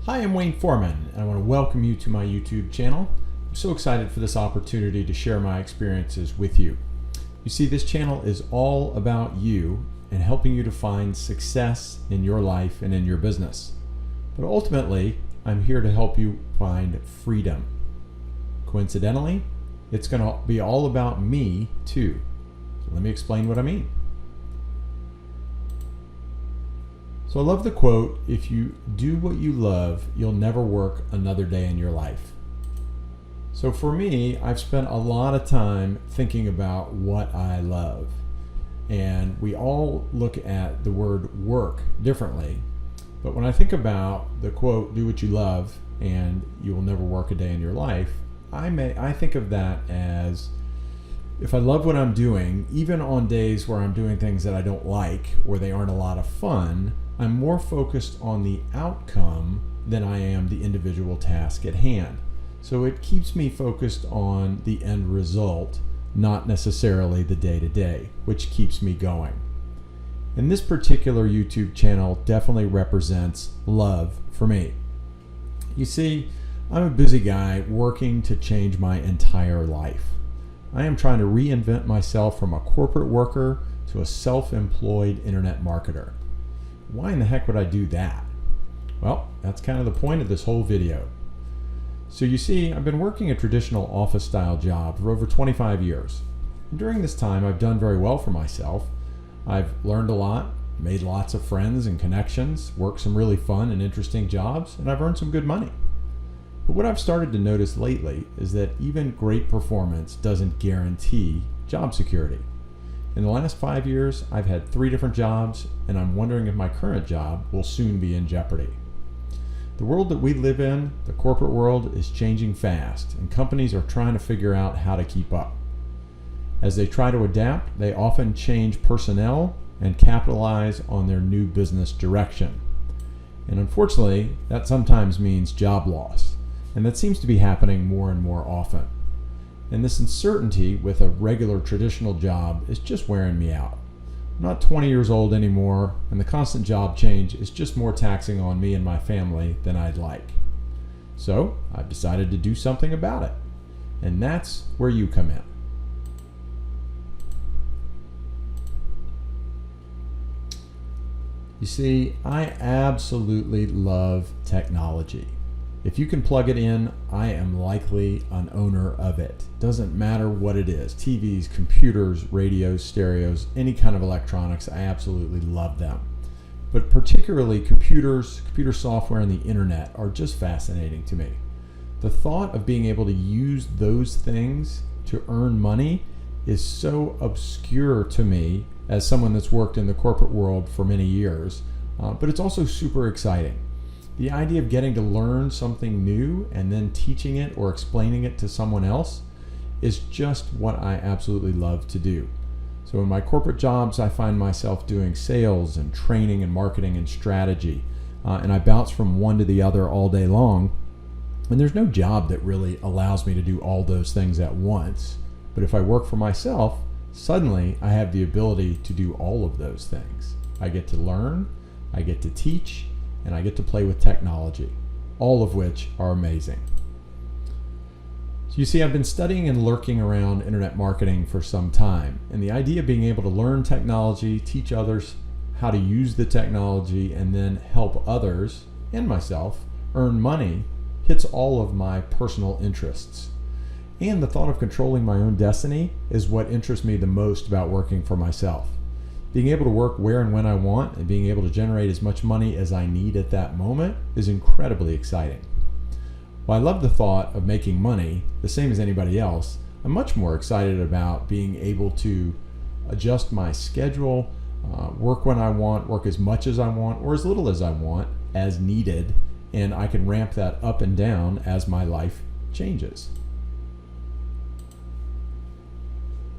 Hi, I'm Wayne Foreman, and I want to welcome you to my YouTube channel. I'm so excited for this opportunity to share my experiences with you. You see, this channel is all about you and helping you to find success in your life and in your business. But ultimately, I'm here to help you find freedom. Coincidentally, it's going to be all about me too. So let me explain what I mean. So I love the quote, if you do what you love, you'll never work another day in your life. So for me, I've spent a lot of time thinking about what I love. And we all look at the word work differently. But when I think about the quote, do what you love and you will never work a day in your life, I think of that as, if I love what I'm doing, even on days where I'm doing things that I don't like or they aren't a lot of fun, I'm more focused on the outcome than I am the individual task at hand. So it keeps me focused on the end result, not necessarily the day-to-day, which keeps me going. And this particular YouTube channel definitely represents love for me. You see, I'm a busy guy working to change my entire life. I am trying to reinvent myself from a corporate worker to a self-employed internet marketer. Why in the heck would I do that? Well, that's kind of the point of this whole video. So you see, I've been working a traditional office-style job for over 25 years. And during this time, I've done very well for myself. I've learned a lot, made lots of friends and connections, worked some really fun and interesting jobs, and I've earned some good money. But what I've started to notice lately is that even great performance doesn't guarantee job security. In the last 5 years, I've had 3 different jobs, and I'm wondering if my current job will soon be in jeopardy. The world that we live in, the corporate world, is changing fast, and companies are trying to figure out how to keep up. As they try to adapt, they often change personnel and capitalize on their new business direction. And unfortunately, that sometimes means job loss, and that seems to be happening more and more often. And this uncertainty with a regular traditional job is just wearing me out. I'm not 20 years old anymore, and the constant job change is just more taxing on me and my family than I'd like. So I've decided to do something about it. And that's where you come in. You see, I absolutely love technology. If you can plug it in, I am likely an owner of it. Doesn't matter what it is. TVs, computers, radios, stereos, any kind of electronics, I absolutely love them. But particularly computers, computer software, and the internet are just fascinating to me. The thought of being able to use those things to earn money is so obscure to me as someone that's worked in the corporate world for many years, but it's also super exciting. The idea of getting to learn something new and then teaching it or explaining it to someone else is just what I absolutely love to do. So in my corporate jobs, I find myself doing sales and training and marketing and strategy, and I bounce from one to the other all day long. And there's no job that really allows me to do all those things at once. But if I work for myself, suddenly I have the ability to do all of those things. I get to learn, I get to teach, and I get to play with technology, all of which are amazing. So you see, I've been studying and lurking around internet marketing for some time, and the idea of being able to learn technology, teach others how to use the technology, and then help others, and myself, earn money hits all of my personal interests. And the thought of controlling my own destiny is what interests me the most about working for myself. Being able to work where and when I want and being able to generate as much money as I need at that moment is incredibly exciting. While I love the thought of making money, the same as anybody else, I'm much more excited about being able to adjust my schedule, work when I want, work as much as I want, or as little as I want, as needed, and I can ramp that up and down as my life changes.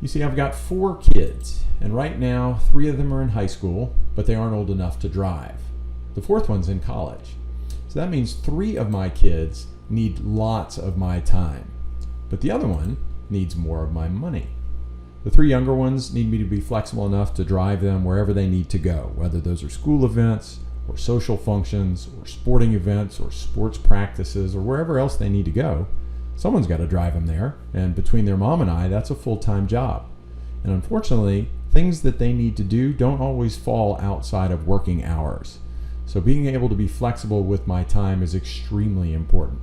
You see, I've got 4 kids, and right now 3 of them are in high school, but they aren't old enough to drive. The 4th one's in college. So that means 3 of my kids need lots of my time, but the other one needs more of my money. The 3 younger ones need me to be flexible enough to drive them wherever they need to go, whether those are school events or social functions or sporting events or sports practices or wherever else they need to go, someone's got to drive them there. And between their mom and I, that's a full-time job. And unfortunately, things that they need to do don't always fall outside of working hours. So being able to be flexible with my time is extremely important.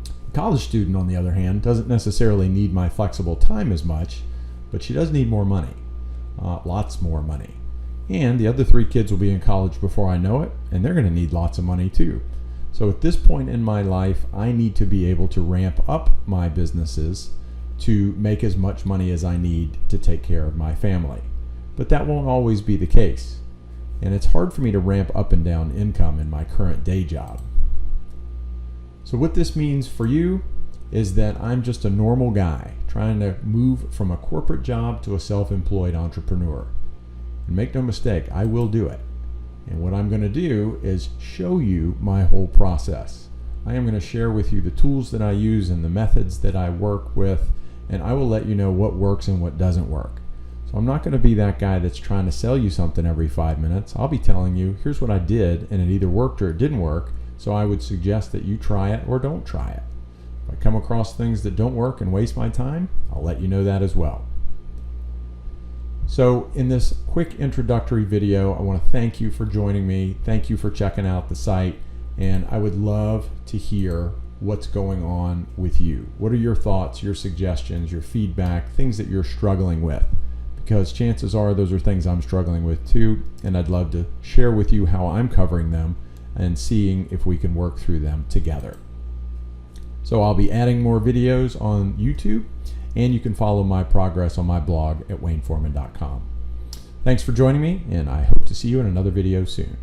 A college student, on the other hand, doesn't necessarily need my flexible time as much, but she does need more money, lots more money. And the other 3 kids will be in college before I know it, and they're going to need lots of money too. So at this point in my life, I need to be able to ramp up my businesses to make as much money as I need to take care of my family. But that won't always be the case. And it's hard for me to ramp up and down income in my current day job. So what this means for you is that I'm just a normal guy trying to move from a corporate job to a self-employed entrepreneur. And make no mistake, I will do it. And what I'm going to do is show you my whole process. I am going to share with you the tools that I use and the methods that I work with, and I will let you know what works and what doesn't work. So I'm not going to be that guy that's trying to sell you something every 5 minutes. I'll be telling you, here's what I did, and it either worked or it didn't work, so I would suggest that you try it or don't try it. If I come across things that don't work and waste my time, I'll let you know that as well. So in this quick introductory video, I want to thank you for joining me. Thank you for checking out the site, and I would love to hear what's going on with you. What are your thoughts, your suggestions, your feedback, things that you're struggling with? Because chances are those are things I'm struggling with too, and I'd love to share with you how I'm covering them and seeing if we can work through them together. So I'll be adding more videos on YouTube, and you can follow my progress on my blog at wayneforeman.com. Thanks for joining me, and I hope to see you in another video soon.